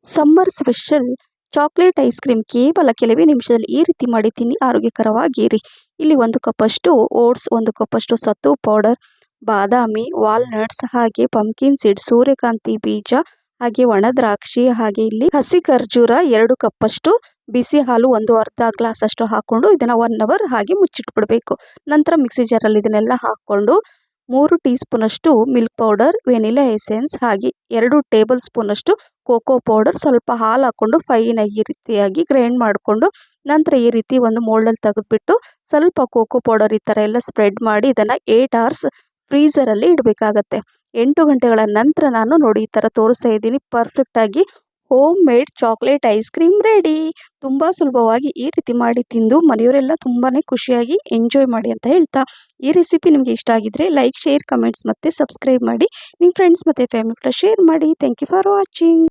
Summer special chocolate ice cream ಕೇವಲ ಕೆಲವೇ ನಿಮಿಷದಲ್ಲಿ ಈ ರೀತಿ ಮಾಡಿ ತಿನ್ನಿ, ಆರೋಗ್ಯಕರವಾಗಿರಿ. ಇಲ್ಲಿ 1 ಕಪ್ಪಷ್ಟು ಓಟ್ಸ್, 1 ಕಪ್ಪಷ್ಟು ಸತ್ತು ಪೌಡರ್, ಬಾದಾಮಿ, ವಾಲ್ನಟ್ಸ್, ಹಾಗೆ ಪಂಪ್ಕಿನ್ ಸೀಡ್, ಸೂರ್ಯಕಾಂತಿ ಬೀಜ, ಹಾಗೆ ಒಣ ದ್ರಾಕ್ಷಿ, ಹಾಗೆ ಇಲ್ಲಿ ಹಸಿ ಖರ್ಜೂರ, 2 ಕಪ್ಪಷ್ಟು ಬಿಸಿ ಹಾಲು, ಒಂದು ಅರ್ಧ ಗ್ಲಾಸ್ ಅಷ್ಟು ಹಾಕೊಂಡು ಇದನ್ನ 1 ಅವರ್ ಹಾಗೆ ಮುಚ್ಚಿಟ್ಬಿಡ್ಬೇಕು. ನಂತರ ಮಿಕ್ಸಿ ಜಾರಲ್ಲಿ ಇದನ್ನೆಲ್ಲ ಹಾಕೊಂಡು 3 ಟೀ ಸ್ಪೂನ್ ಅಷ್ಟು ಮಿಲ್ಕ್ ಪೌಡರ್, ವೆನಿಲಾ ಎಸೆನ್ಸ್, ಹಾಗೆ 2 ಟೇಬಲ್ ಸ್ಪೂನ್ ಅಷ್ಟು ಕೋಕೋ ಪೌಡರ್, ಸ್ವಲ್ಪ ಹಾಲು ಹಾಕೊಂಡು ಫೈನ್ ಆಗಿ ಈ ರೀತಿಯಾಗಿ ಗ್ರೈಂಡ್ ಮಾಡಿಕೊಂಡು ನಂತರ ಈ ರೀತಿ ಒಂದು ಮೋಲ್ಡಲ್ಲಿ ತೆಗೆದುಬಿಟ್ಟು ಸ್ವಲ್ಪ ಕೋಕೋ ಪೌಡರ್ ಈ ಥರ ಎಲ್ಲ ಸ್ಪ್ರೆಡ್ ಮಾಡಿ ಇದನ್ನು 8 ಅವರ್ಸ್ ಫ್ರೀಝರಲ್ಲಿ ಇಡಬೇಕಾಗತ್ತೆ. 8 ಗಂಟೆಗಳ ನಂತರ ನಾನು ನೋಡಿ ಈ ಥರ ತೋರಿಸ್ತಾ ಇದ್ದೀನಿ, ಪರ್ಫೆಕ್ಟಾಗಿ home made chocolate ice cream ready. ತುಂಬ ಸುಲಭವಾಗಿ ಈ ರೀತಿ ಮಾಡಿ ತಿಂದು ಮನೆಯವರೆಲ್ಲ ತುಂಬಾ ಖುಷಿಯಾಗಿ ಎಂಜಾಯ್ ಮಾಡಿ ಅಂತ ಹೇಳ್ತಾ, ಈ ರೆಸಿಪಿ ನಿಮಗೆ ಇಷ್ಟ ಆಗಿದ್ರೆ ಲೈಕ್, ಶೇರ್, ಕಮೆಂಟ್ಸ್ ಮತ್ತು ಸಬ್ಸ್ಕ್ರೈಬ್ ಮಾಡಿ. ನಿಮ್ಮ ಫ್ರೆಂಡ್ಸ್ ಮತ್ತು ಫ್ಯಾಮಿಲಿ ಕೂಡ ಶೇರ್ ಮಾಡಿ. Thank you for watching.